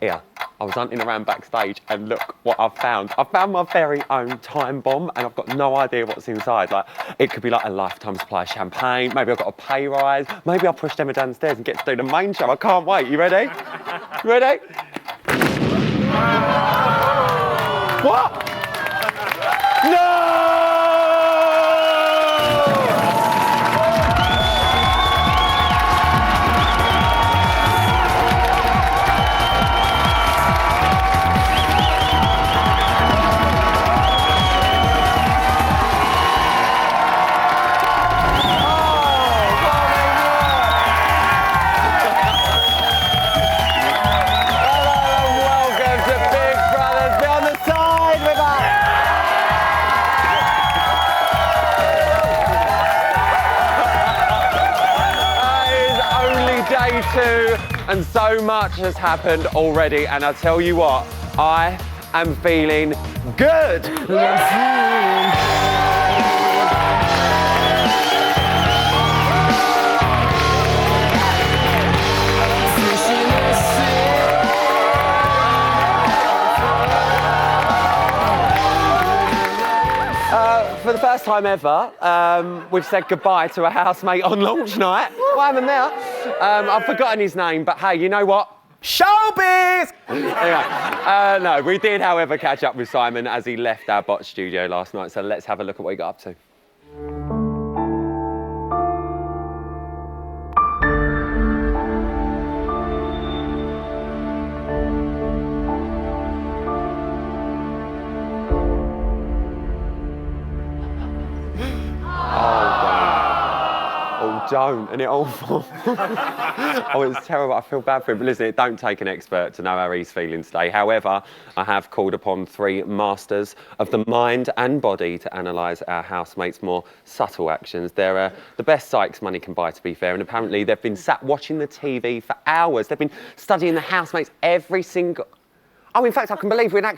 Here, I was hunting around backstage and look what I've found. I found my very own time bomb and I've got no idea what's inside. Like, it could be like a lifetime supply of champagne. Maybe I've got a pay rise. Maybe I'll push Emma downstairs and get to do the main show. I can't wait. You ready? You ready? What? No! And so much has happened already, and I tell you what, I am feeling good. For the first time ever, we've said goodbye to a housemate on launch night. What happened there? I've forgotten his name, but hey, you know what? Showbiz! Anyway, no, we did, however, catch up with Simon as he left our bot studio last night, so let's have a look at what he got up to. Don't, and it all oh, it's terrible. I feel bad for him. But listen, don't take an expert to know how he's feeling today. However, I have called upon three masters of the mind and body to analyse our housemates' more subtle actions. They're the best psychs money can buy, to be fair, and apparently they've been sat watching the TV for hours. They've been studying the housemates every single... Oh, in fact, I can believe we can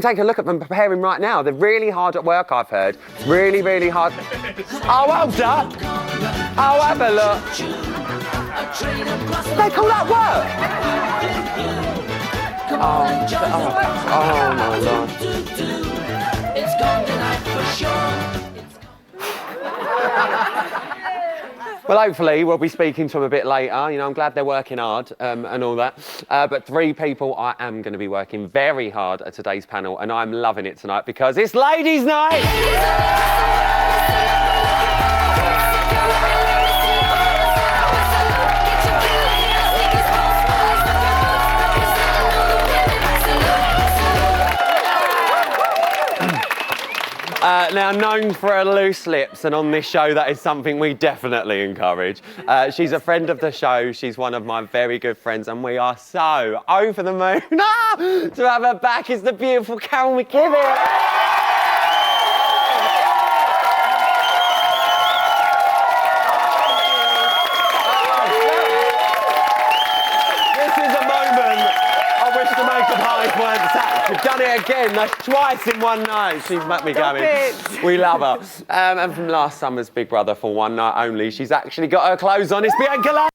take a look at them preparing right now. They're really hard at work, I've heard. Really, really hard. Oh, well done. Oh, have a look. They call that work? Oh my God. Well, hopefully we'll be speaking to them a bit later. You know, I'm glad they're working hard and all that. But three people I am going to be working very hard at today's panel, and I'm loving it tonight because it's Ladies' Night! Now, known for her loose lips, and on this show that is something we definitely encourage. She's a friend of the show, she's one of my very good friends, and we are so over the moon to have her back. It's the beautiful Carol McKibbin. We've done it again. That's twice in one night. She's met me going. We love her. And from last summer's Big Brother for one night only, she's actually got her clothes on. It's Bianca Love.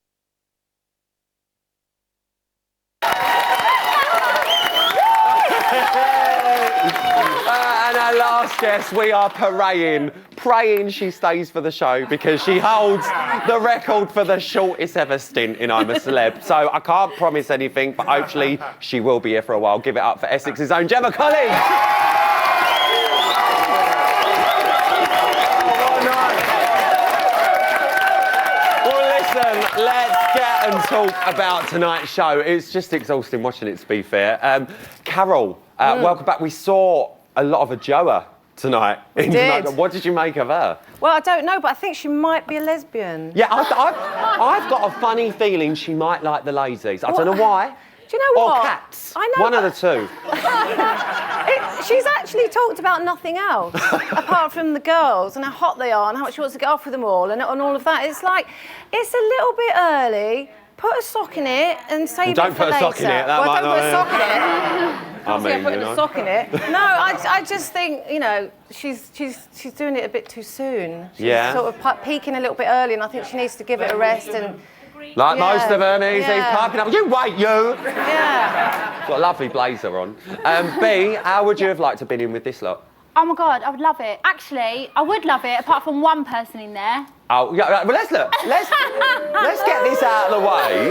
And our last guest, we are praying she stays for the show because she holds the record for the shortest ever stint in I'm a Celeb. So I can't promise anything, but hopefully she will be here for a while. Give it up for Essex's own Gemma Collins. Well, listen, let's get and talk about tonight's show. It's just exhausting watching it, to be fair. Carol, welcome back. We saw a lot of Adjoa tonight. What did you make of her? Well, I don't know, but I think she might be a lesbian. Yeah, I've got a funny feeling she might like the lazies. I don't know why. Do you know what? Or cats. I know. One of the two. She's actually talked about nothing else apart from the girls and how hot they are and how much she wants to get off with them all and all of that. It's like, it's a little bit early. Put a sock in it and save it for later. Don't put a sock in it. Don't put a sock in it. I'm putting a sock in it. No, I just think, you know, she's doing it a bit too soon. She's sort of peaking a little bit early, and I think she needs to give it a rest and Like Yeah. most of them, he's piping up. You wait, you! Yeah. Got a lovely blazer on. B, how would you have liked to have been in with this lot? Oh my God, I would love it. Actually, I would love it, apart from one person in there. Oh, yeah, well, let's get this out of the way.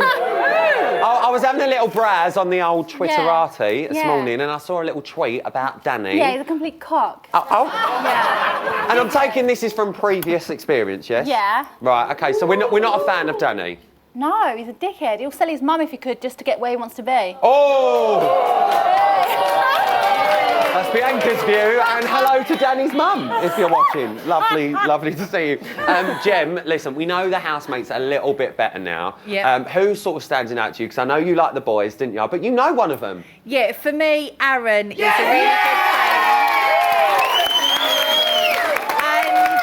I was having a little browse on the old Twitterati this morning, and I saw a little tweet about Danny. Yeah, he's a complete cock. Oh. Yeah. And I'm taking this is from previous experience, yes? Yeah. Right, okay, so we're not a fan of Danny. No, he's a dickhead. He'll sell his mum if he could just to get where he wants to be. Oh! That's Bianca's view, and hello to Danny's mum, if you're watching. Lovely to see you. Jem, listen, we know the housemates a little bit better now. Yeah. Who's sort of standing out to you? Because I know you like the boys, didn't you? But you know one of them. Yeah, for me, Aaron is a really good player. And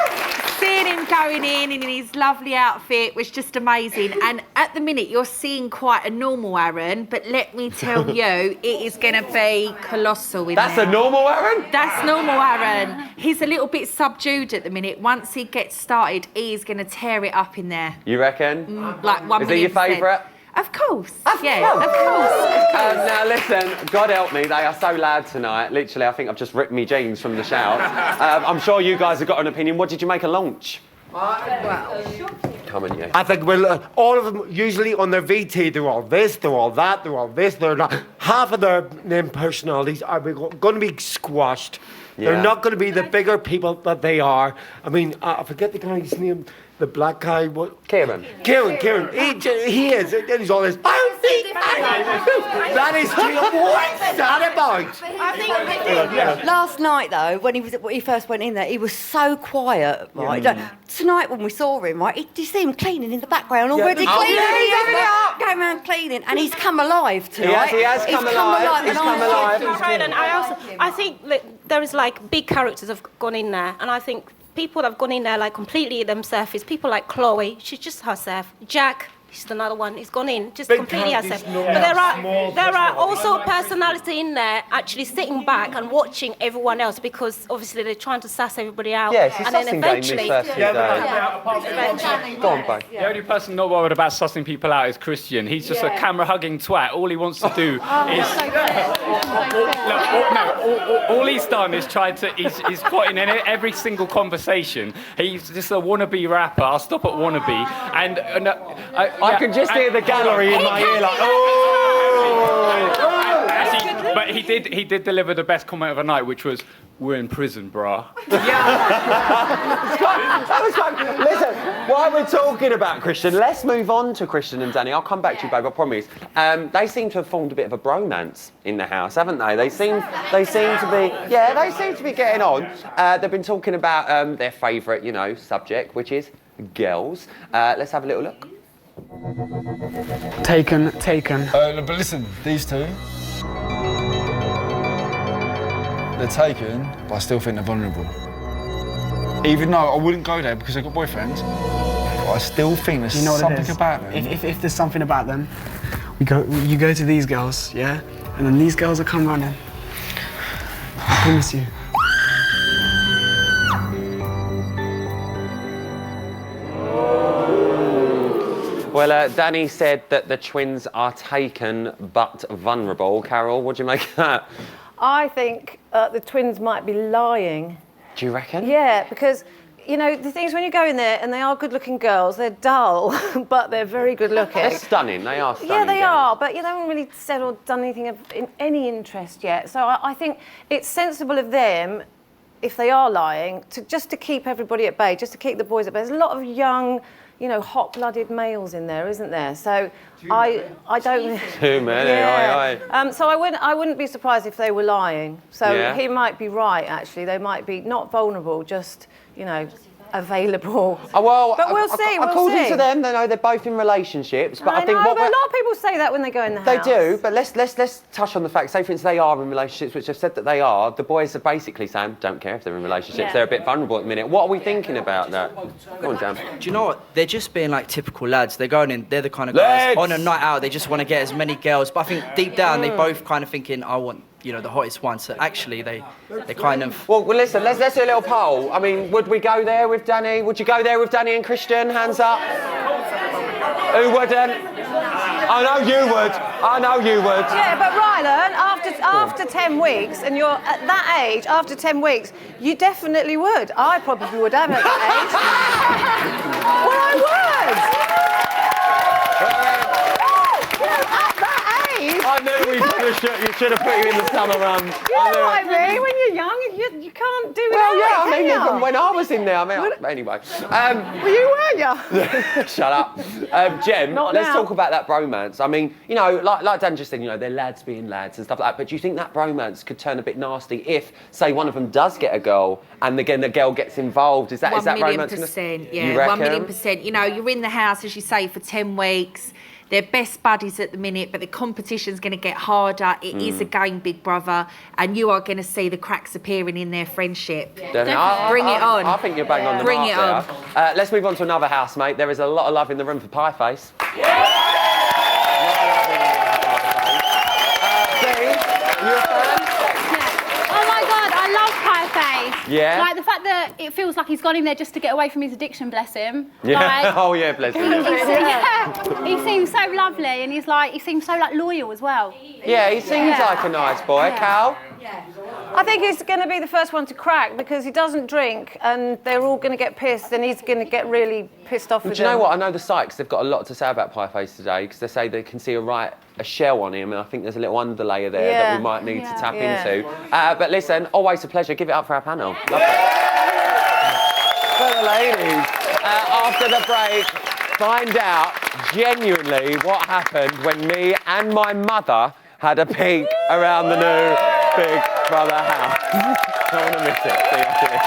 seeing him going in his lovely outfit was just amazing. And at the minute, you're seeing quite a normal Aaron, but let me tell you, it is going to be colossal in That's there. a normal Aaron? That's normal Aaron. He's a little bit subdued at the minute. Once he gets started, he's going to tear it up in there. You reckon? Like 1 Is he your million%. favourite? Of course. Of Yeah, course. of course. Now listen, God help me, they are so loud tonight. Literally, I think I've just ripped me jeans from the shout. I'm sure you guys have got an opinion. What did you make of launch? Come on, you. I think, well, all of them, usually on their VT, they're all this, they're all that, they're all this, they're not. Half of their name personalities are going to be squashed. Yeah. They're not going to be the bigger people that they are. I mean, I forget the guy's name, the black guy. What? Kieran. Kieran. He is. And he's all this. That is what's that about? Last night, though, when he first went in there, he was so quiet, right? Like, tonight, when we saw him, right, did you see him cleaning in the background already? Oh, Cleaning, yeah, going around cleaning, and he's come alive tonight. He has come alive. He's and come alive. Right, and I think that there is like big characters have gone in there, and I think people that have gone in there like completely themselves is people like Chloe. She's just herself. Jack. She's another one. He's gone in just completely herself. But there are also personality in there actually sitting back and watching everyone else because obviously they're trying to sass everybody out. Yes, it's and then sussing game this eventually. first few days. Go on, Bo. The only person not worried about sussing people out is Christian. He's just a camera-hugging twat. All he wants to do is... all he's done is tried to... He's got in every single conversation. He's just a wannabe rapper. I'll stop at wannabe. And I can just hear the gallery in my ear like, oh! Actually, but he did deliver the best comment of the night, which was, "We're in prison, brah." That was fun. Listen, while we're talking about Christian, let's move on to Christian and Danny. I'll come back to you, babe, I promise. They seem to have formed a bit of a bromance in the house, haven't they? They seem to be getting on. They've been talking about their favourite, subject, which is girls. Let's have a little look. Taken. But listen, these two, they're taken, but I still think they're vulnerable. Even though I wouldn't go there because they've got boyfriends, but I still think there's something about them. If there's something about them, you go to these girls, yeah? And then these girls will come running. I promise you. Well, Danny said that the twins are taken but vulnerable. Carol, what do you make of that? I think the twins might be lying. Do you reckon? Yeah, because, the thing is when you go in there and they are good-looking girls, they're dull, but they're very good-looking. They're stunning. They are stunning. Yeah, they girls. are, but they haven't really said or done anything of in any interest yet. So I think it's sensible of them, if they are lying, to keep everybody at bay, just to keep the boys at bay. There's a lot of young, hot-blooded males in there, isn't there? So I don't. Too many. Yeah. Aye. So I wouldn't be surprised if they were lying. So Yeah. he might be right. Actually, they might be not vulnerable, just available. Oh, well, but we'll see. According We'll see. to them, they know they're both in relationships. But I think know, what but a lot of people say that when they go in the they house. do. But let's touch on the fact. Say, for instance, they are in relationships, which have said that they are. The boys are basically saying, don't care if they're in relationships. Yeah. They're a bit vulnerable at the minute. What are we thinking about that? Go on, Jam. Do you know what? They're just being like typical lads. They're going in, they're the kind of guys Legs! on a night out, they just want to get as many girls. But I think deep down, they both kind of thinking, I want, the hottest one. So actually, they kind of... Well, listen, let's do a little poll. I mean, would we go there with Danny? Would you go there with Danny and Christian? Hands up. Who wouldn't? I know you would. I know you would. Yeah, but Rylan, after 10 weeks, and you're at that age, after 10 weeks, you definitely would. I probably would have at that age. Well, I would. At that age. I knew you should have put you in the summer run. You know what I mean? When you're young, you can't do it. Well, yeah, I mean, even when I was in there, anyway. Well, you were, yeah. Shut up. Jem, Not let's now. talk about that bromance. I mean, you know, like Dan just said, you know, they're lads being lads and stuff like that, but do you think that bromance could turn a bit nasty if, say, one of them does get a girl and again the girl gets involved? Is that romance? 1,000,000%, yeah, You reckon? 1,000,000%. You know, you're in the house, as you say, for 10 weeks. They're best buddies at the minute, but the competition's going to get harder. It is a game, Big Brother, and you are going to see the cracks appearing in their friendship. Bring it on. I think you're bang on the Bring mark it there. Let's move on to another housemate. There is a lot of love in the room for Pieface. Oh my God, I love Pieface. Yeah? Like the fact that it feels like he's gone in there just to get away from his addiction, bless him. Yeah. Like, Oh yeah, bless him. he seems so lovely, and he seems so like loyal as well. Yeah, he seems like a nice boy. Cal? I think he's going to be the first one to crack because he doesn't drink and they're all going to get pissed and he's going to get really pissed off with Do you know them. what? I know the Sykes, they've got a lot to say about Pieface today because they say they can see a shell on him, and I think there's a little underlayer there that we might need to tap into. But listen, always a pleasure. Give it up for our panel. Love it. For the ladies, after the break, find out genuinely what happened when me and my mother had a peek around the new Big Brother house. Don't want to miss it. See you after this.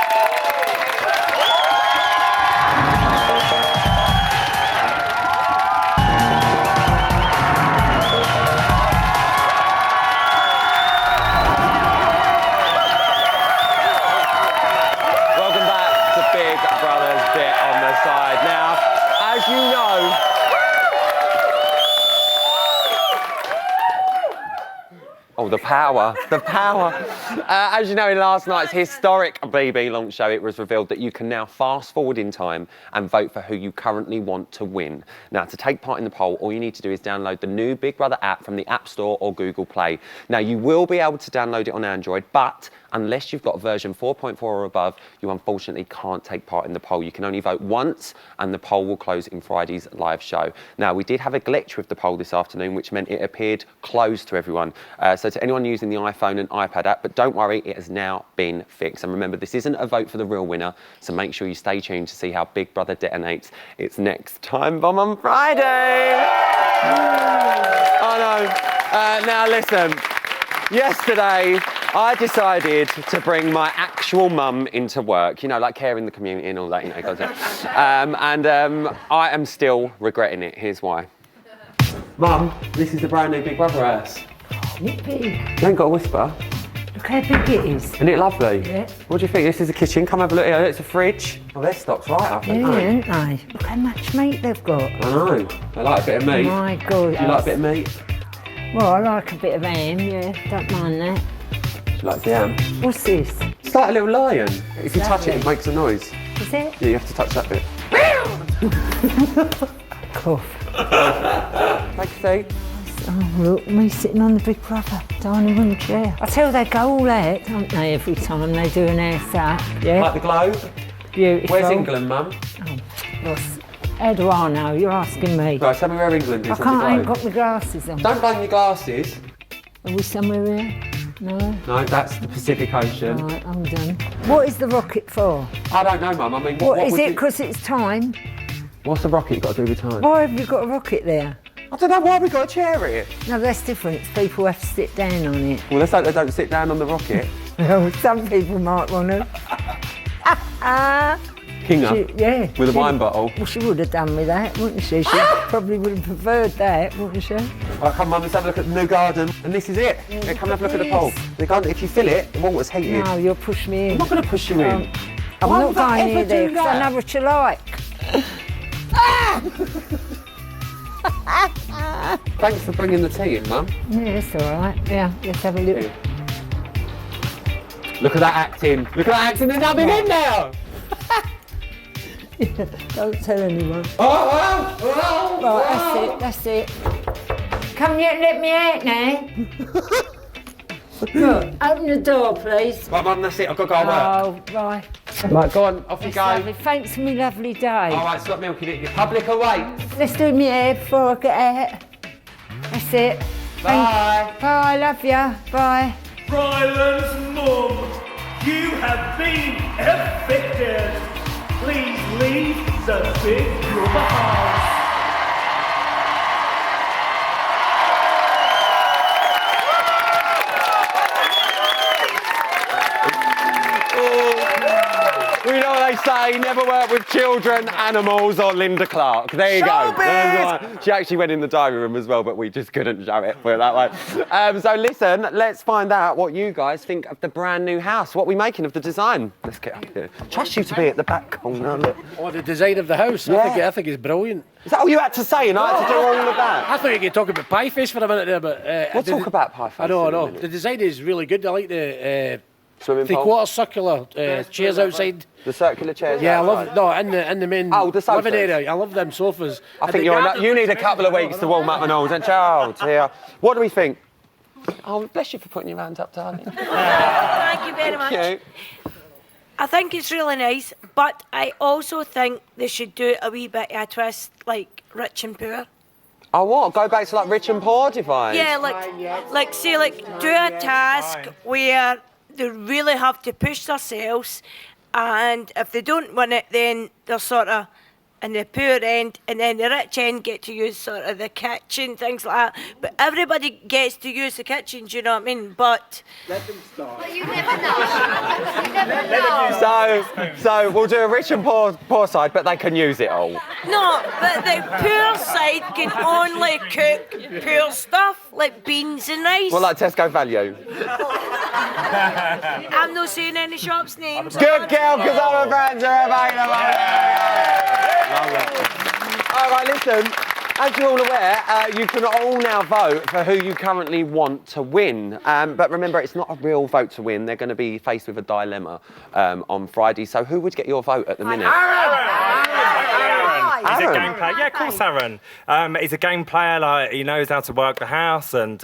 Welcome back to Big Brother's Bit on the Side. Now, as you know, oh, the power, the power. As you know, in last night's historic BB launch show, it was revealed that you can now fast forward in time and vote for who you currently want to win. Now, to take part in the poll, all you need to do is download the new Big Brother app from the App Store or Google Play. Now, you will be able to download it on Android, but unless you've got version 4.4 or above, you unfortunately can't take part in the poll. You can only vote once, and the poll will close in Friday's live show. Now, we did have a glitch with the poll this afternoon, which meant it appeared closed to everyone. So to anyone using the iPhone and iPad app, but don't worry, it has now been fixed. And remember, this isn't a vote for the real winner, so make sure you stay tuned to see how Big Brother detonates its next time bomb on Friday. I know. Now listen, yesterday, I decided to bring my actual mum into work, you know, like caring the community and all that, you know, I am still regretting it. Here's why. Mum, this is the brand new Big Brother house. Isn't it big? You ain't got to whisper. Look how big it is. Isn't it lovely? Yeah. What do you think? This is a kitchen. Come have a look here. It's a fridge. Oh, their stock's right up, Yeah, aren't they? aren't they? Look how much meat they've got. I know. I like a bit of meat. My God. Do you like a bit of meat? Well, I like a bit of ham, yeah. Don't mind that. Do you like the ham? What's this? It's like a little lion. If you touch it, it makes a noise. Is it? Yeah, you have to touch that bit. Cough. Take a seat. Oh, look, me sitting on the Big Brother dining room chair. I tell you, they go all out, don't they, every time they do an house up, yeah? Like the globe? Beautiful. Where's England, Mum? How do I know? You're asking me. Right, tell me where England is I on the can't, I ain't globe. got my glasses on. Don't blame your glasses. Are we somewhere here? No? No, that's the Pacific Ocean. Right, I'm done. What is the rocket for? I don't know, Mum. I mean, What is would it? you- Because it's time. What's the rocket got to do with time? Why have you got a rocket there? I don't know why we got a chair here. No, that's different. People have to sit down on it. Well, let's hope they don't sit down on the rocket. Well, some people might want to. King Yeah. with a wine bottle. Well, she would have done with that, wouldn't she? She probably would have preferred that, wouldn't she? Right, come Mum, let's have a look at the new garden. And this is it. Yeah, come and have a look at the pole. The garden, if you fill it, the water's heated. No, you'll push me in. I'm not going to push you in. I'm Why not would I going ever near there do because I that? know what you like. Thanks for bringing the tea in, Mum. Yeah, it's all right. Yeah, let's have a look. Look at that acting. Look at that acting. There's nothing in there. Don't tell anyone. Right, that's it. Come here, let me out now. Look, open the door, please. Right, Mum, that's it. I've got to go work. Oh, right. Right, go on. Off you That's go. lovely. Thanks for me lovely day. All right, stop milking it. Your public awaits. Let's do me hair before I get out. That's it. Bye. Bye, love ya. Bye. Ryland's mum, you have been evicted. Please leave the Big Brother house. We know what they say, never work with children, animals, or Linda Clark. There you go. She actually went in the diary room as well, but we just couldn't show it, put it that way. So listen, let's find out what you guys think of the brand new house. What are we making of the design? Let's get up here. Trust you to be at the back corner, look. Oh, the design of the house? Yeah. I think it's brilliant. Is that all you had to say, and I had to do all of that? I thought you could talk about Pie Face for a minute there, but... We'll talk about Pie Face I know. in a minute. The design is really good. I like the... Swimming pool? Three-quarter circular chairs outside. The circular chairs Yeah, outside? I love... No, in the main the sofas. living area. I love them sofas. I think you need a couple of weeks to warm up and all, don't you? Oh, dear. What do we think? Oh, bless you for putting your hand up, darling. Thank you very much. Cute. I think it's really nice, but I also think they should do a wee bit of a twist, like rich and poor. Oh, what? Go back to like rich and poor divide? Yeah, like say, do a task where they really have to push themselves, and if they don't win it, then they're sort of in the poor end, and then the rich end get to use sort of the kitchen, things like that. But everybody gets to use the kitchen, do you know what I mean? But let them start. But you never know. You never know. So we'll do a rich and poor side, but they can use it all. No, but the poor side can only cook poor stuff, like beans and rice. Well, like Tesco value. I'm not saying any shops' names. Good girl, because our brands are available. All right, listen. As you're all aware, you can all now vote for who you currently want to win. But remember, it's not a real vote to win. They're going to be faced with a dilemma on Friday. So who would get your vote at the minute? He's a game player. Yeah, of course, Aaron. He's a game player. Like, he knows how to work the house, and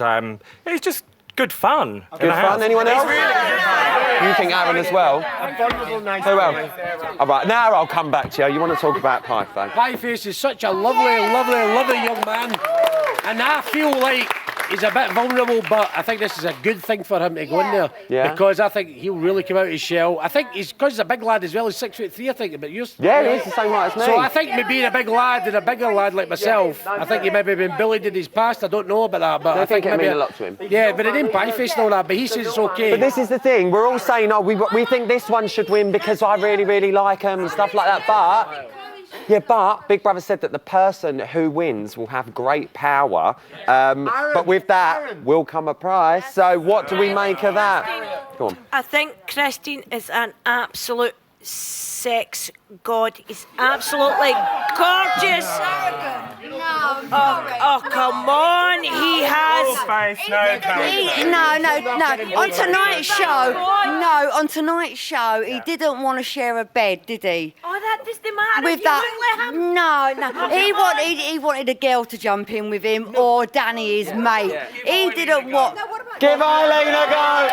he's just good fun. Good fun. Anyone else? You think Aaron as well? Who else? All right, now I'll come back to you. You want to talk about Pie Face? Pie Face is such a lovely young man, and I feel like he's a bit vulnerable, but I think this is a good thing for him to go in there. Yeah. Because I think he'll really come out of his shell. I think because he's a big lad as well. He's 6'3", I think. But yeah, he's the same height as me. So I think maybe being a big lad and a bigger lad like myself, I think he maybe been bullied in his past. I don't know about that, but I think it maybe means a lot to him. Yeah, but it didn't Pie Face and all that. But he says it's okay. But this is the thing. We're all saying, oh, we think this one should win because I really, really like him and stuff like that. But Big Brother said that the person who wins will have great power. But with that will come a prize. So what do we make of that? Go on. I think Christine is an absolute sex god. He's absolutely gorgeous. Oh, come on. He has... No. On tonight's show, he didn't want to share a bed, did he? Oh, that doesn't matter. With that, no. He wanted a girl to jump in with him or Danny, his mate. He didn't want... Give Eileen a go!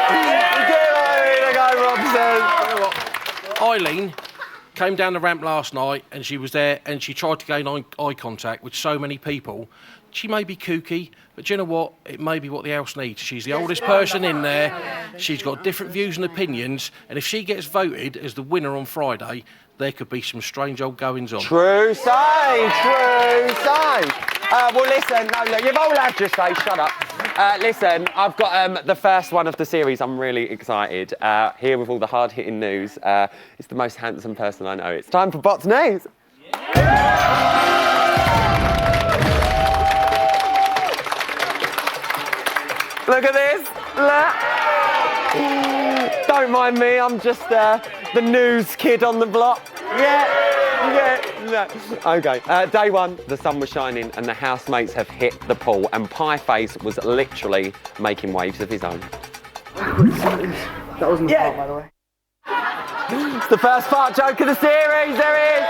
Give Eileen a go, Rob says. Eileen came down the ramp last night and she was there and she tried to gain eye contact with so many people. She may be kooky, but do you know what? It may be what the house needs. She's the oldest person in there. She's got different views and opinions, and if she gets voted as the winner on Friday, there could be some strange old goings on. True say. Well, listen, no, look, you've all had your say, shut up. Listen, I've got the first one of the series. I'm really excited. Here with all the hard-hitting news. It's the most handsome person I know. It's time for Bots News. Look at this. Look. Don't mind me, I'm just the news kid on the block. Yeah. Okay, day one, the sun was shining and the housemates have hit the pool and Pie Face was literally making waves of his own. That wasn't the part, by the way. It's the first fart joke of the series. There it is.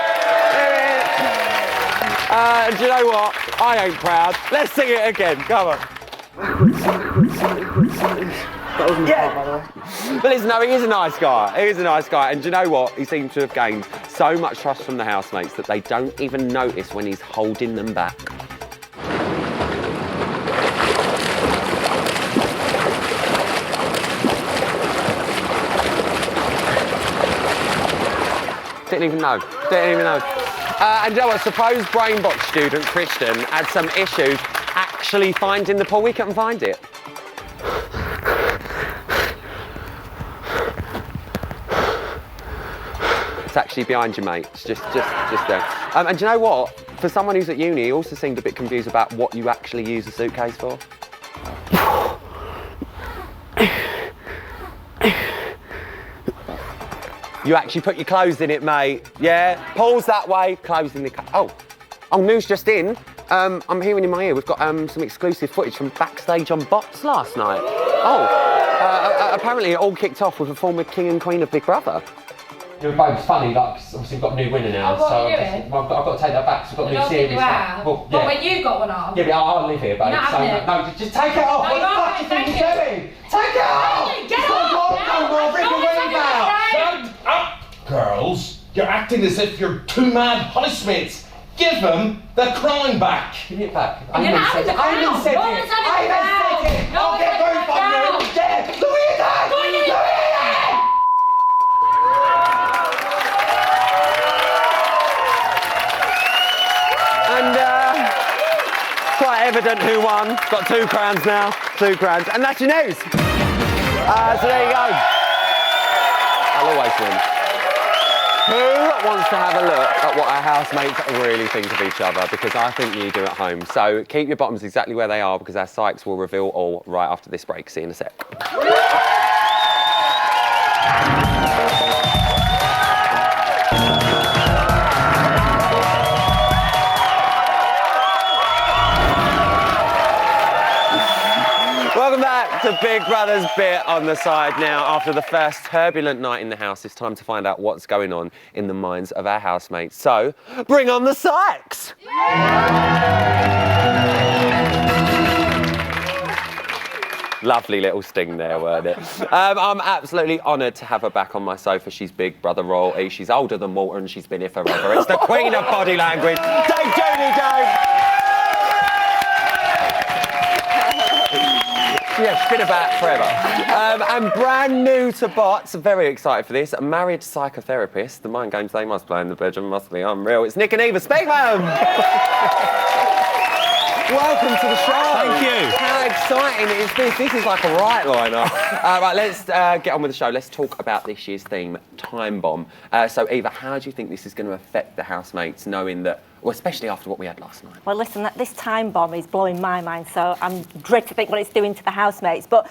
And do you know what? I ain't proud. Let's sing it again. Come on. That wasn't the part, by the way. But listen, no, he is a nice guy. He is a nice guy. And do you know what? He seems to have gained so much trust from the housemates that they don't even notice when he's holding them back. Didn't even know. And you know what? Suppose Brainbox student Christian had some issues actually finding the pool. We couldn't find it. It's actually behind you, mate. It's just there. And do you know what? For someone who's at uni, he also seemed a bit confused about what you actually use a suitcase for. You actually put your clothes in it, mate. Yeah? Paul's that way, clothes in the car. Oh, news just in. I'm hearing in my ear we've got some exclusive footage from backstage on Bots last night. Apparently it all kicked off with a former king and queen of Big Brother. You're both funny, like, obviously we've got a new winner now, what so are you doing? I've got to take that back, so we've got a new series now. Well, But when you got one on? Yeah, but I'll live here, babe. You're not So, having it. no, just take it off. No, What the you're fuck not do you think having you're it. doing? Take it off! Get It's off not now. going bring the wave out. Shut up, girls. You're acting as if you're two mad housemates. Give them the crown back. Give it back. You're not having the crown. No one's having the crown. I'll get rid of you. Yeah. Look at that. Look at that. And quite evident who won. Got 2 crowns now. 2 crowns. And that's your news. So there you go. I'll always win. Who wants to have a look at what our housemates really think of each other? Because I think you do at home. So keep your bottoms exactly where they are because our Sykes will reveal all right after this break. See you in a sec. Welcome back to Big Brother's Bit on the Side. Now, after the first turbulent night in the house, it's time to find out what's going on in the minds of our housemates. So, bring on the Sykes! Lovely little sting there, weren't it? I'm absolutely honoured to have her back on my sofa. She's Big Brother royalty. She's older than Walter and she's been here forever. It's the queen of body language, Dave Junie, Dave! Yeah, she's been about forever. And brand new to Bots, very excited for this, a married psychotherapist. The mind games they must play in the bedroom must be unreal. It's Nick and Eva Speakman! Welcome to the show. Thank you. How exciting is this? This is like a right liner. Right, let's get on with the show. Let's talk about this year's theme, Time Bomb. So, Eva, how do you think this is going to affect the housemates, knowing that, well, especially after what we had last night? Well, listen, this time bomb is blowing my mind, so I'm dread to think what it's doing to the housemates. But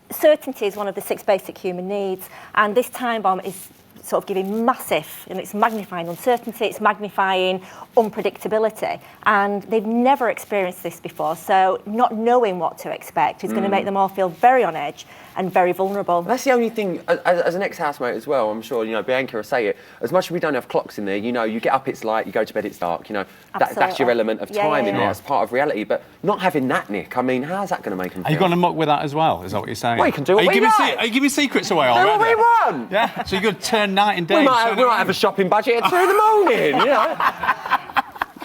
certainty is one of the 6 basic human needs, and this time bomb is sort of giving massive, and it's magnifying uncertainty, it's magnifying unpredictability, and they've never experienced this before, so not knowing what to expect is going to make them all feel very on edge and very vulnerable. That's the only thing, as an ex-housemate as well, I'm sure, you know, Bianca will say it, as much as we don't have clocks in there, you know, you get up, it's light, you go to bed, it's dark, you know, that's your element of time in there, it's part of reality, but not having that, Nick, I mean, how's that going to make them feel? Are you going to muck with that as well? Is that what you're saying? Well, you can do what we want. Are you giving secrets away already? Do what we want. Yeah. So you're going to turn night and day. We might have a shopping budget at 2 in the morning, you know.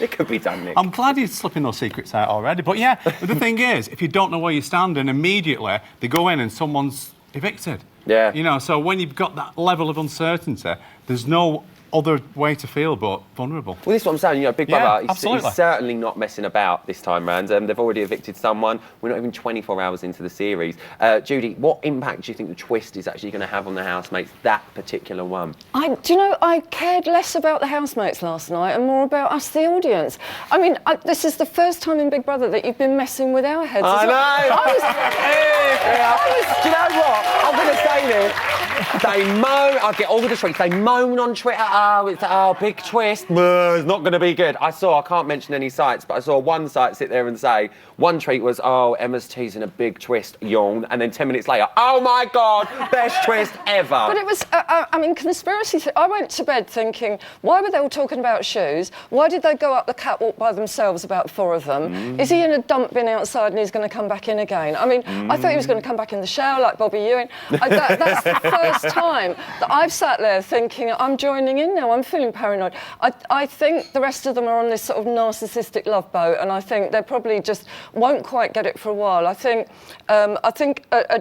It could be done, Nick. I'm glad you're slipping those secrets out already. But yeah, the thing is, if you don't know where you stand, and immediately they go in and someone's evicted. Yeah. You know, so when you've got that level of uncertainty, there's no other way to feel but vulnerable. Well, this is what I'm saying, you know, Big Brother, he's absolutely. certainly not messing about this time round. They've already evicted someone. We're not even 24 hours into the series. Judy, what impact do you think the twist is actually going to have on the housemates, that particular one? Do you know, I cared less about the housemates last night and more about us, the audience. I mean, this is the first time in Big Brother that you've been messing with our heads. I know! Do you know what? I'm going to say this. They moan. I get all the tweets. They moan on Twitter. Oh, it's big twist. It's not going to be good. I can't mention any sites, but I saw one site sit there and say, one tweet was, oh, Emma's teasing a big twist, yawn. And then 10 minutes later, oh my God, best twist ever. But it was, conspiracy. I went to bed thinking, why were they all talking about shoes? Why did they go up the catwalk by themselves, about 4 of them? Is he in a dump bin outside and he's going to come back in again? I mean, I thought he was going to come back in the shower like Bobby Ewing. That's the first time that I've sat there thinking, I'm joining in now, I'm feeling paranoid. I think the rest of them are on this sort of narcissistic love boat, and I think they probably just won't quite get it for a while. I think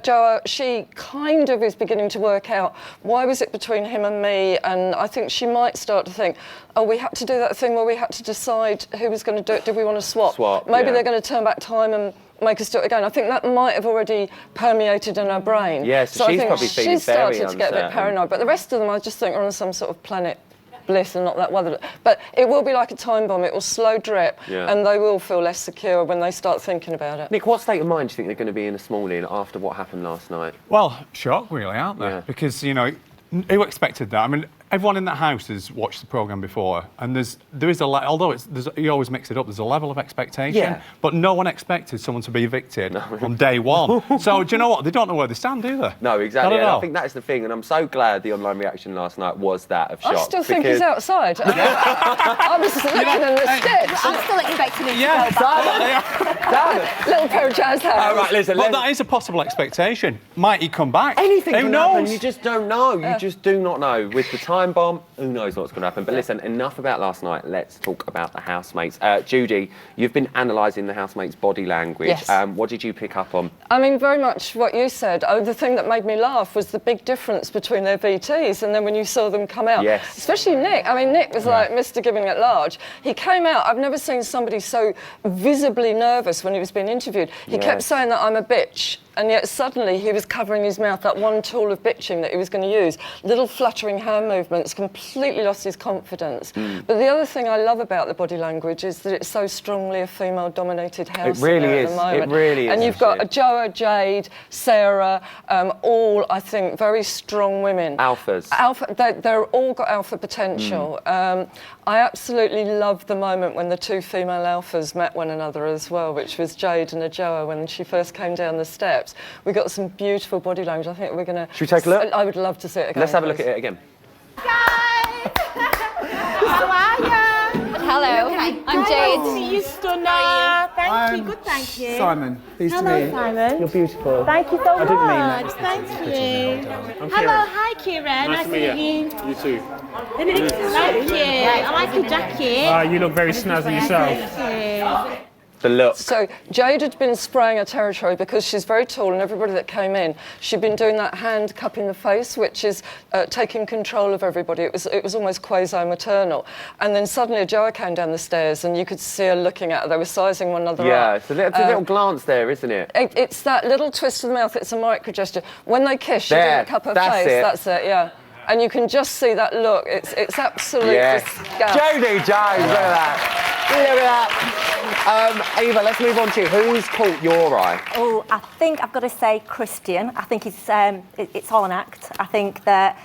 Joa, she kind of is beginning to work out, why was it between him and me? And I think she might start to think, oh, we had to do that thing where we had to decide who was going to do it. Did we want to swap? Maybe they're going to turn back time and make us do it again. I think that might have already permeated in her brain. Yes, so she's I think probably feeling she's started very to get a bit uncertain. paranoid. But the rest of them, I just think, are on some sort of planet bliss and not that weather. But it will be like a time bomb. It will slow drip, and they will feel less secure when they start thinking about it. Nick, what state of mind do you think they're going to be in this morning after what happened last night? Well, shocked really, aren't they? Yeah. Because, you know, who expected that? I mean, everyone in that house has watched the programme before, and there is although you always mix it up, there's a level of expectation, but no one expected someone to be evicted on day one. So, do you know what? They don't know where they stand, do they? No, exactly. Not at And all. I think that is the thing, and I'm so glad the online reaction last night was that of shock. I still think he's outside. I was looking in the steps. I'm still expecting him Yeah, to go back. Little pair of jazz hands. All right, listen. But that is a possible expectation. Might he come back? Anything Who can knows? happen. You just don't know. You just do not know. With the time bomb, who knows what's going to happen. But listen, enough about last night. Let's talk about the housemates. Judy, you've been analysing the housemates' body language. Yes. What did you pick up on? I mean, very much what you said. Oh, the thing that made me laugh was the big difference between their VTs and then when you saw them come out. Yes. Especially Nick. I mean, Nick was like Mr. Giving at large. He came out. I've never seen somebody so visibly nervous when he was being interviewed. He kept saying that I'm a bitch. And yet suddenly he was covering his mouth, that one tool of bitching that he was going to use. Little fluttering hand movements, completely lost his confidence. But the other thing I love about the body language is that it's so strongly a female-dominated house. It really there is. At the moment. It really is. And you've got Joa, Jade, Sarah, all, I think, very strong women. Alphas. They're all got alpha potential. I absolutely loved the moment when the two female alphas met one another as well, which was Jade and Joa when she first came down the steps. We got some beautiful body language. I think we're going to... Should we take a look? I would love to see it again. Let's have a look at it again. How are you? Hello, I'm Jade. Nice to meet you, Stunner. Thank you. Good, thank you. Simon, pleased to Hello, meet you. Simon. You're beautiful. Thank you so I didn't mean that. much. Thank you. I'm Hello, Kieran. hi, Kieran. Nice to meet you. You too. Thank you. I like your jacket. You look very snazzy yourself. Thank you. The look. So Jade had been spraying her territory because she's very tall, and everybody that came in, she'd been doing that hand cup in the face, which is taking control of everybody. It was almost quasi-maternal. And then suddenly Joa came down the stairs, and you could see her looking at her. They were sizing one another Yeah, up. it's a little glance there, isn't it? It's that little twist of the mouth. It's a micro gesture. When they kiss, she There, didn't cup her that's face. it. That's it. Yeah. And you can just see that look. It's absolutely disgusting. Jodie Jones, look at that. Look at that. Eva, let's move on to you. Who's caught your eye? Oh, I think I've got to say Christian. I think it's all an act. I think that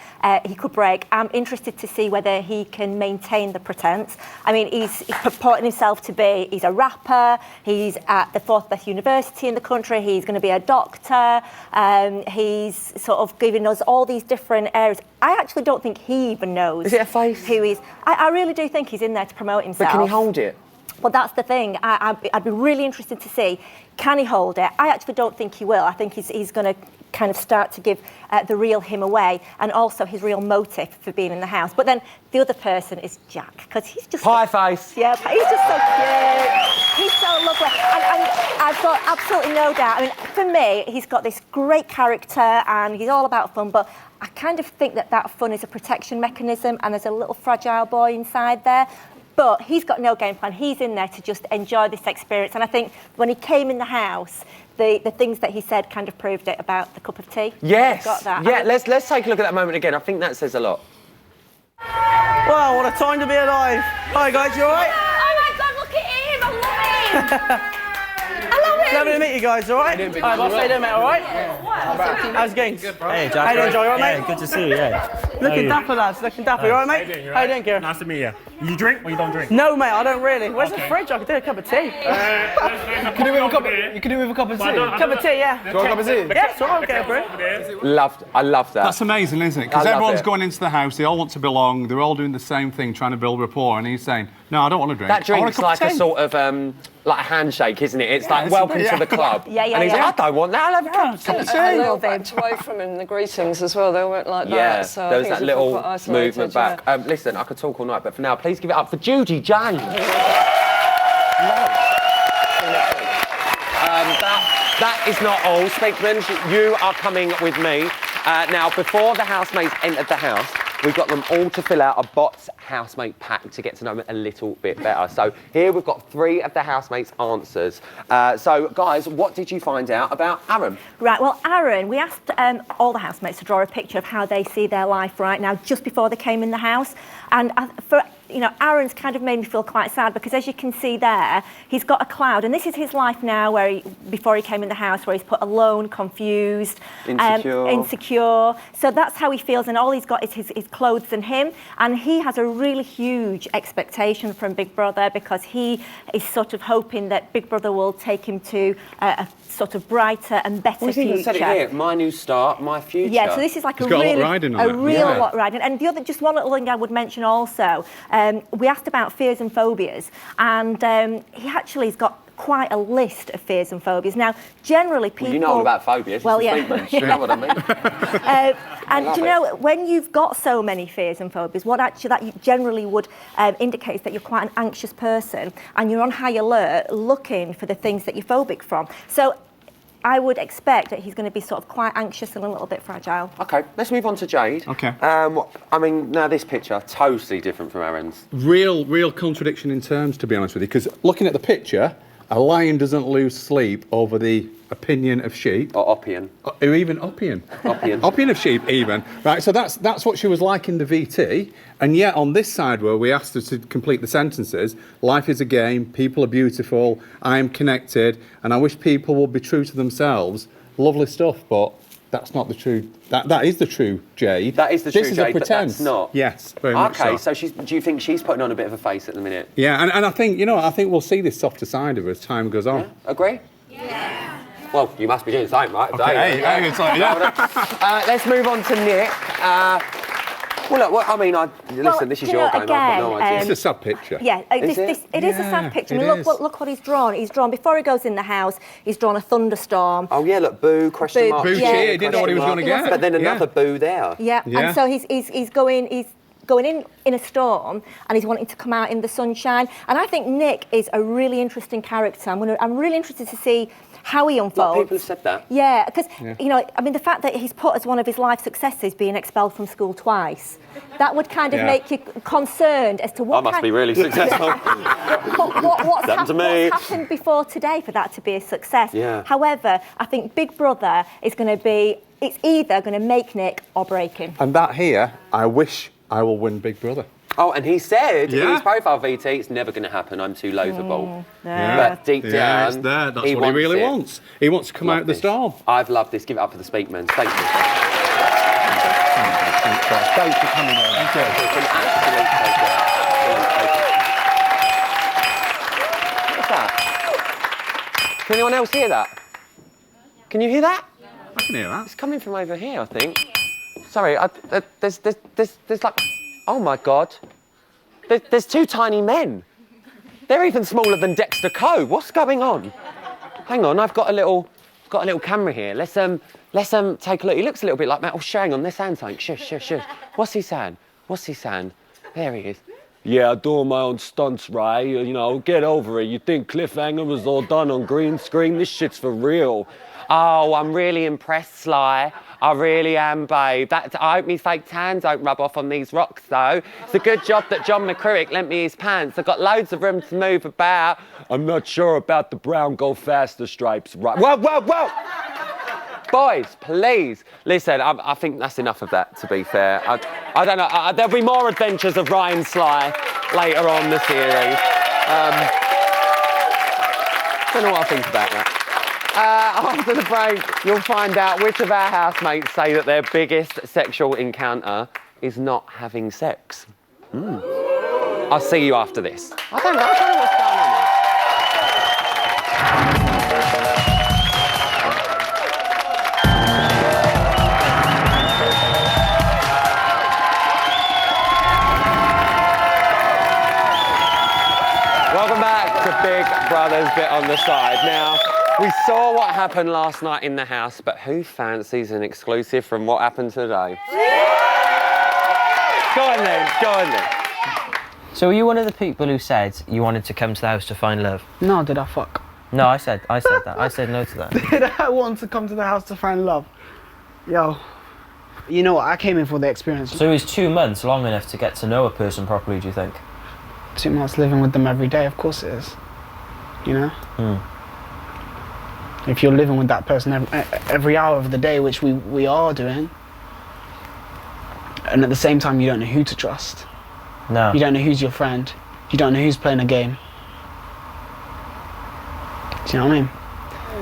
he could break. I'm interested to see whether he can maintain the pretense. I mean, he's purporting himself to be, he's a rapper, he's at the fourth best university in the country, he's going to be a doctor, he's sort of giving us all these different areas. I actually don't think he even knows. Is it a face? Who he's. I really do think he's in there to promote himself. But can he hold it? Well, that's the thing. I'd be really interested to see, can he hold it? I actually don't think he will. I think he's going to kind of start to give the real him away, and also his real motive for being in the house. But then the other person is Jack, because he's just... Pie face. Yeah, he's just so cute. He's so lovely. And I've got absolutely no doubt. I mean, for me, he's got this great character, and he's all about fun, but I kind of think that fun is a protection mechanism, and there's a little fragile boy inside there. But he's got no game plan. He's in there to just enjoy this experience. And I think when he came in the house, the things that he said kind of proved it about the cup of tea. Yes. Got that. Yeah, let's take a look at that moment again. I think that says a lot. Wow, what a time to be alive. Hi guys, you alright? Oh my God, look at him. I love him. I love him. So lovely to meet you guys, all right? All right, boss, how you doing, mate, all right? How's it going? Good, bro. Hey, Jack. How you doing, Joey, all right, mate? Yeah, good to see you, yeah. Looking dapper, lads, looking dapper. You all right, mate? How you doing, Kieran? Nice to meet you. You drink or you don't drink? No, mate, I don't really. Where's the fridge? I could do a cup of tea. You can do with a cup of tea. Cup of tea, yeah. Do you want a cup of tea? Yeah, it's all right, okay, bro. I love that. That's amazing, isn't it? Because I love everyone's it. going into the house, they all want to belong, they're all doing the same thing, trying to build rapport, and he's saying, no, I don't want to drink. That I want drink's cup of like a tea." sort of like a handshake, isn't it? It's like welcome to the club. Yeah, yeah, And he's yeah. like, I don't want that. I'll have a cup of tea. And they all backed away from him, the greetings as well. They went like Yeah, that. So I there was think that he felt little quite isolated, movement back. Listen, I could talk all night, but for now, please give it up for Judy Jane. That is not all. Speakman, you are coming with me. Now, before the housemates entered the house, we got them all to fill out a BOTS housemate pack to get to know them a little bit better. So here we've got 3 of the housemates' answers. So, guys, what did you find out about Aaron? Right, well, Aaron, we asked all the housemates to draw a picture of how they see their life right now, just before they came in the house. And Aaron's kind of made me feel quite sad because, as you can see there, he's got a cloud. And this is his life now, before he came in the house, where he's put alone, confused, insecure. So that's how he feels, and all he's got is his clothes and him. And he has a really huge expectation from Big Brother because he is sort of hoping that Big Brother will take him to a sort of brighter and better We've future. even said it here, my new start, my future. Yeah, so this is like He's a got really, a lot riding on it. real lot riding. And just one little thing I would mention also, we asked about fears and phobias, and he actually has got quite a list of fears and phobias. Now, generally people... Well, you know all about phobias. Well, it's yeah. You know what I mean? And do you know, when you've got so many fears and phobias, what actually that generally would indicate is that you're quite an anxious person and you're on high alert looking for the things that you're phobic from. So I would expect that he's going to be sort of quite anxious and a little bit fragile. OK, let's move on to Jade. OK. I mean, now this picture, totally different from Aaron's. Real contradiction in terms, to be honest with you, because looking at the picture, a lion doesn't lose sleep over the opinion of sheep. Or opinion. Or even opinion. Opinion. Opinion of sheep, even. Right, so that's what she was like in the VT. And yet on this side where we asked her to complete the sentences, life is a game, people are beautiful, I am connected, and I wish people would be true to themselves. Lovely stuff, but that's not the true... That is the true Jade. That is the true This is Jade, a but pretense. that's not. Yes, very much OK, so. so do you think she's putting on a bit of a face at the minute? Yeah, and I think, I think we'll see this softer side of her as time goes on. Yeah? Agree? Yeah. Well, you must be doing the same, right? Okay, hey, it's like, yeah. Let's move on to Nick. Well, look, listen, this is your game. I've got no idea. It's a sad picture. Yeah, it is a sad picture. I mean, look what he's drawn. He's drawn, before he goes in the house, he's drawn a thunderstorm. Oh, yeah, look, boo, question mark. Boo cheer, he didn't know what he was going to get. But then another boo there. Yeah, and so he's going in a storm, and he's wanting to come out in the sunshine. And I think Nick is a really interesting character. I'm really interested to see how he unfolds. A lot of people have said that. Yeah, because, the fact that he's put as one of his life successes being expelled from school twice, that would kind of make you concerned as to what... I must be really successful. what's happened before today for that to be a success. Yeah. However, I think Big Brother is going to be... It's either going to make Nick or break him. And that here, I wish I will win Big Brother. Oh, and he said in his profile VT, it's never going to happen, I'm too loathable. But deep down, it's there. That's what he really wants. He wants to come out of the storm. I've loved this. Give it up for the Speakman. Thank you. Thanks for coming on. Thank you. It's an absolute pleasure. What's that? Can anyone else hear that? Can you hear that? I can hear that. It's coming from over here, I think. Sorry, there's like... Oh, my God. There's 2 tiny men. They're even smaller than Dexter Coe. What's going on? Hang on, I've got a little camera here. Let's take a look. He looks a little bit like Matt. Oh, hang on, they're saying something. Shush. What's he saying? There he is. Yeah, I do all my own stunts, right? Get over it. You think Cliffhanger was all done on green screen? This shit's for real. Oh, I'm really impressed, Sly. I really am, babe. I hope me fake tan don't rub off on these rocks, though. It's a good job that John McCriwick lent me his pants. I've got loads of room to move about. I'm not sure about the brown go faster stripes. Right. Whoa! Boys, please. Listen, I think that's enough of that, to be fair. I don't know. There'll be more adventures of Ryan Sly later on in the series. Don't know what I think about that. After the break, you'll find out which of our housemates say that their biggest sexual encounter is not having sex. I'll see you after this. I don't know what's going on here. Welcome back to Big Brother's Bit on the Side. Now, we saw what happened last night in the house, but who fancies an exclusive from what happened today? Go on then. So were you one of the people who said you wanted to come to the house to find love? No, did I fuck? No, I said that. I said no to that. Did I want to come to the house to find love? Yo, you know what? I came in for the experience. So is 2 months long enough to get to know a person properly, do you think? 2 months living with them every day, of course it is. You know? If you're living with that person every hour of the day, which we are doing, and at the same time you don't know who to trust. No. You don't know who's your friend. You don't know who's playing a game. Do you know what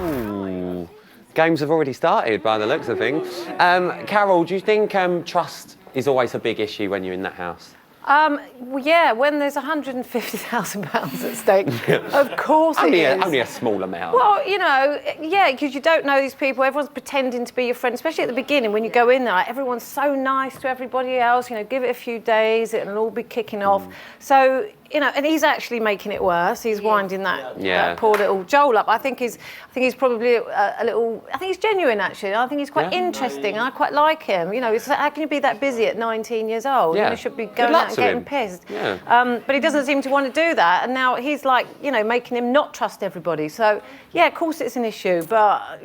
I mean? Games have already started by the looks of things. Carol, do you think trust is always a big issue when you're in that house? Well, yeah, when there's £150,000 at stake, of course it is. Only a small amount. Well, you know, yeah, because you don't know these people. Everyone's pretending to be your friend, especially at the beginning when you go in there. Like, everyone's so nice to everybody else. You know, give it a few days, it'll all be kicking off. So, you know, and he's actually making it worse. He's winding that poor little Joel up. I think he's probably a little. I think he's genuine actually. I think he's quite interesting, and I quite like him. You know, it's, how can you be that busy at 19 years old? Yeah. You should be going out and getting pissed. Yeah. But he doesn't seem to want to do that, and now he's like, you know, making him not trust everybody. So yeah, of course it's an issue, but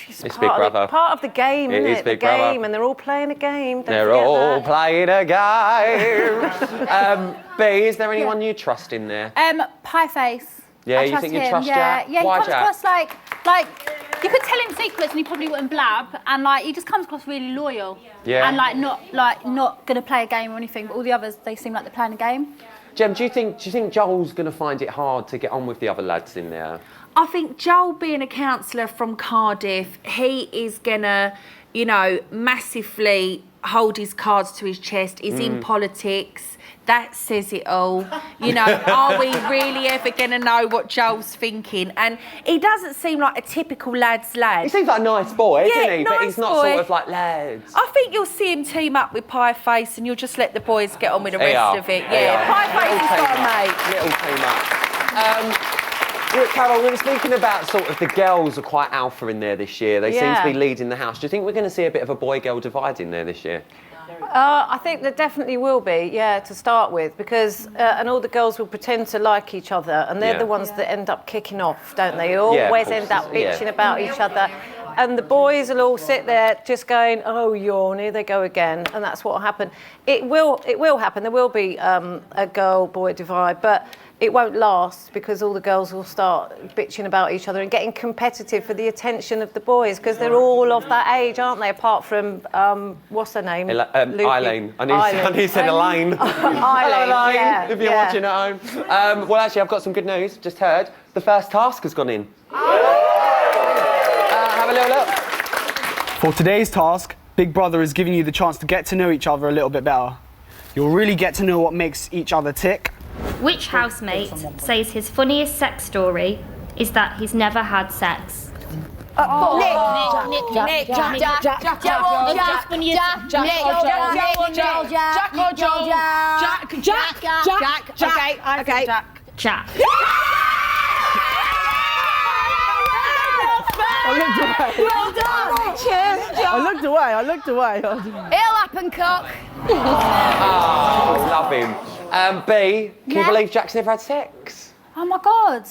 it's Big Brother. Part of the game, isn't it? Big the Brother. game, and they're all playing a game. They're all playing a game. B, is there anyone you trust in there? Pie Face. Yeah, I you trust think you him. trust Yeah, Jack? yeah. Why He comes Jack? across like you could tell him secrets and he probably wouldn't blab, and like he just comes across really loyal. Yeah. And not gonna play a game or anything. But all the others, they seem like they're playing a game. Jem, do you think Joel's going to find it hard to get on with the other lads in there? I think Joel, being a counsellor from Cardiff, he is gonna, you know, massively hold his cards to his chest. He's in politics. That says it all. You know, are we really ever going to know what Joel's thinking? And he doesn't seem like a typical lad's lad. He seems like a nice boy, Yeah, isn't he? But nice he's not boy. sort of like lads. I think you'll see him team up with Pie Face and you'll just let the boys get on with the They rest are. of it. They Yeah, are. Pie Face has got a mate. Little team up. Look, Carol, we were speaking about sort of the girls are quite alpha in there this year. They seem to be leading the house. Do you think we're going to see a bit of a boy-girl divide in there this year? I think there definitely will be, yeah, to start with, because and all the girls will pretend to like each other, and they're the ones that end up kicking off, don't they? Always end up bitching about each other. And the boys will all sit there just going, oh, yawn, here they go again. And that's what will happen. It will happen. There will be a girl-boy divide, but it won't last because all the girls will start bitching about each other and getting competitive for the attention of the boys because they're all of that age, aren't they? Apart from, what's her name? Eileen. I knew you said Elaine. Eileen, yeah, if you're watching at home. Well, actually, I've got some good news. Just heard. The first task has gone in. Have a little look. For today's task, Big Brother is giving you the chance to get to know each other a little bit better. You'll really get to know what makes each other tick. Which housemate says his funniest sex story is that he's never had sex? Jack. Well done. Cheers, John. I looked away. It'll happen, cock. Oh, love him. B, can you believe Jack's never had sex? Oh my God.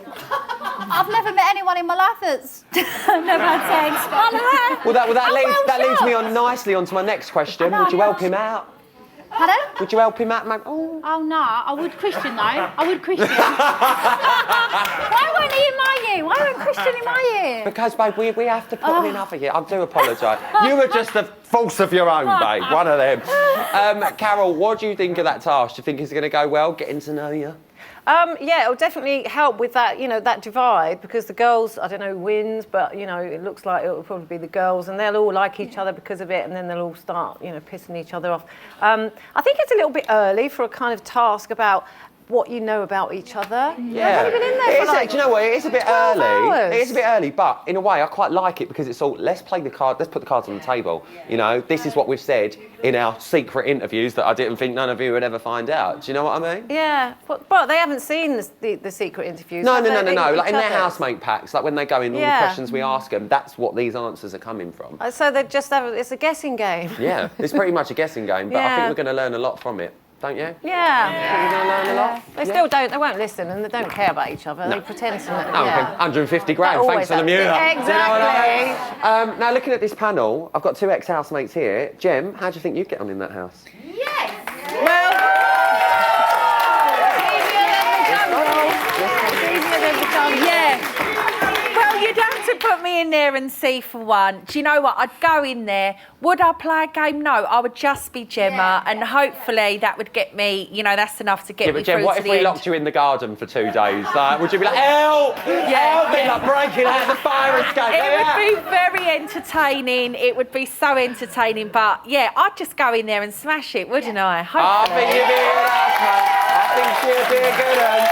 I've never met anyone in my life that's never had sex. Well, that leads me on nicely onto my next question. Would you help him out? Pardon? Would you help him out, mate? Oh no, I would Christian though. I would Christian. Why weren't he in my year? Why weren't Christian in my year? Because, babe, we have to put him in other year. I do apologise. You were just a force of your own, babe. One of them. Carol, what do you think of that task? Do you think it's going to go well, getting to know you? Yeah, it'll definitely help with that, that divide, because the girls, I don't know who wins, but, it looks like it'll probably be the girls, and they'll all like each other because of it, and then they'll all start, pissing each other off. I think it's a little bit early for a kind of task about what you know about each other. Yeah. I've only been in there for like do you know what? It is a bit 12 early. hours. It is a bit early, but in a way, I quite like it because it's all, let's play the card, let's put the cards on the table. This is what we've said in our secret interviews that I didn't think none of you would ever find out. Do you know what I mean? Yeah, but they haven't seen the secret interviews. No. have they? Like in their Each other's? housemate packs, like when they go in, all the Yeah. questions we ask them, that's what these answers are coming from. So they just have, it's a guessing game. Yeah, it's pretty much a guessing game, but I think Yeah. we're going to learn a lot from it, don't you? Yeah. Think we're going to learn a lot? They still don't, they won't listen, and they don't care about each other. They pretend to. Oh, okay. 150 grand, That thanks for the always music. happens. Do you know what I mean? Exactly. Now, looking at this panel, I've got two ex-housemates here. Jem, how do you think you'd get on in that house? Yeah. Well, you'd have to put me in there and see for one. Do you know what? I'd go in there. Would I play a game? No, I would just be Gemma, and hopefully that would get me, that's enough to get me Jem, through what to if the we end. locked you in the garden for 2 days? Like, would you be like, help! Help me, like breaking out of the fire escape? It would be very entertaining. It would be so entertaining. But yeah, I'd just go in there and smash it, wouldn't I? I Hopefully. think you'd be a good housemate. I think she'd be a good one.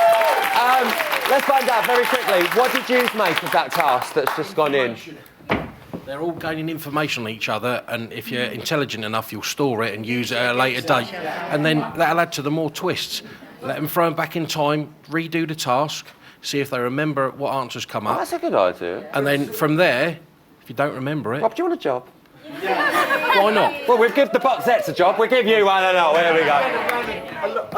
Let's find out very quickly. What did you make of that task that's just gone in? They're all gaining information on each other, and if you're intelligent enough, you'll store it and use it at a later date. And then that'll add to the more twists. Let them throw them back in time, redo the task, see if they remember what answers come up. Oh, that's a good idea. And then from there, if you don't remember it... Rob, do you want a job? Why not? Well, we've given the Potsettes a job. We'll give you one. I don't know. There we go.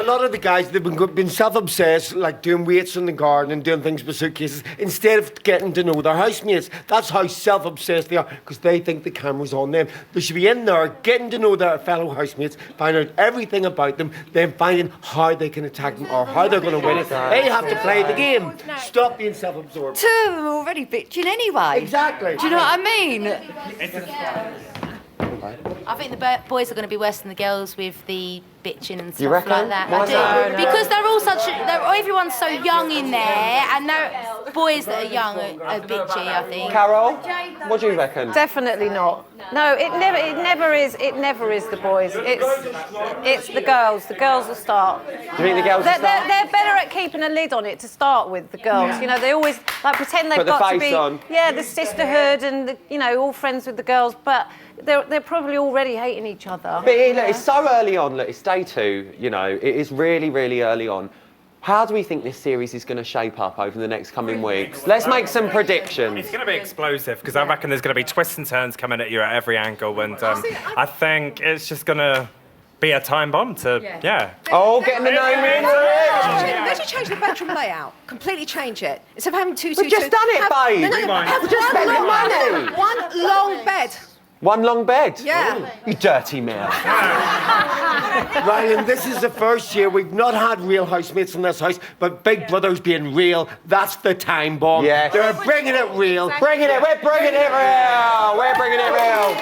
A lot of the guys, they've been self-obsessed, like doing weights in the garden and doing things with suitcases, instead of getting to know their housemates. That's how self-obsessed they are, because they think the camera's on them. They should be in there, getting to know their fellow housemates, find out everything about them, then finding how they can attack them or how they're going to win it. They have to play the game. Stop being self-absorbed. Two of them are already bitching anyway. Exactly. Do you know what I mean? I think the boys are going to be worse than the girls with the bitching and You stuff reckon? like that. Why is that? I do. Because they're all everyone's so young in there, and they're boys that are young are bitchy, I think. Carol, what do you reckon? Definitely not. No, it never is the boys. It's the girls. The girls will start. Do you think the girls will start? They're better at keeping a lid on it to start with. The girls, they always pretend they've Put the got to face be. on. Yeah, the sisterhood and all friends with the girls, but they're probably already hating each other. But look, it's so early on. Look, it's day 2. It is really, really early on. How do we think this series is going to shape up over the next coming weeks? Let's make some predictions. It's going to be explosive because I reckon there's going to be twists and turns coming at you at every angle, and I think it's just going to be a time bomb to, Oh, getting the name in. Let's just change the bedroom layout. Completely change it. Instead of having two. We've just done it, babe. Rewind. We've just spent the money. One long bed. One long bed? Yeah. You dirty man. Ryan, this is the first year we've not had real housemates in this house, but Big Brother's being real. That's the time bomb. Yeah. They're bringing it real. We're bringing it real. We're bringing it real.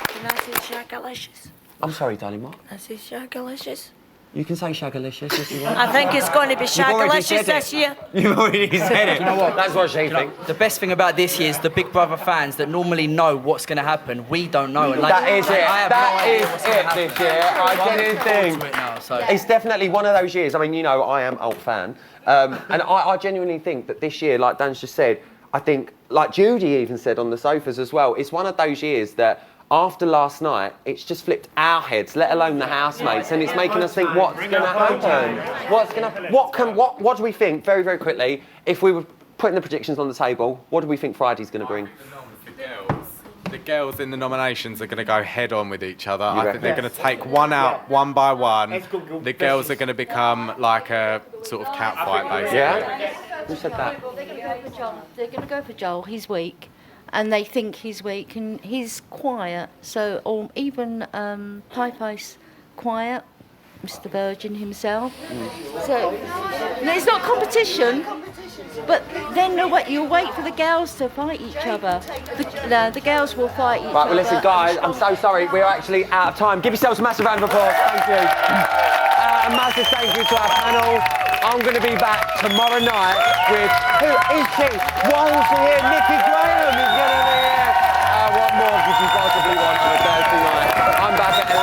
Can I say Shagalicious? I'm sorry, darling, what? I say Shagalicious. You can say Shagalicious if you want. I think it's going to be You've already Shagalicious said this it. year. You've already said it. You know what? That's what she thinks. The best thing about this year is the Big Brother fans that normally know what's going to happen. We don't know. And That is it. I have That no idea is what's gonna it happen. this year. I genuinely think To it now, so. it's definitely one of those years. I mean, I am alt fan, and I genuinely think that this year, like Dan's just said, I think, like Judy even said on the sofas as well, it's one of those years that after last night, it's just flipped our heads, let alone the housemates, and it's making us think, what's going to happen? What do we think, very, very quickly, if we were putting the predictions on the table, what do we think Friday's going to bring? The girls in the nominations are going to go head on with each other. I reckon? think they're going to take one out one by one. The girls are going to become like a sort of cat fight, basically. Yeah? Who said that? They're going to go for Joel. He's weak. And they think he's weak and he's quiet. So, or even Pie-Pice, quiet, Mr. Virgin himself. So, no, it's not competition, but then you'll wait for the girls to fight each other. The girls will fight each other. Right, well, listen, guys, I'm so sorry. We're actually out of time. Give yourselves a massive round of applause. Thank you. a massive thank you to our panel. I'm going to be back tomorrow night with, who is she? Why is she here? Nikki Graham is going to be here. What more could you possibly want on a Thursday night? I'm back at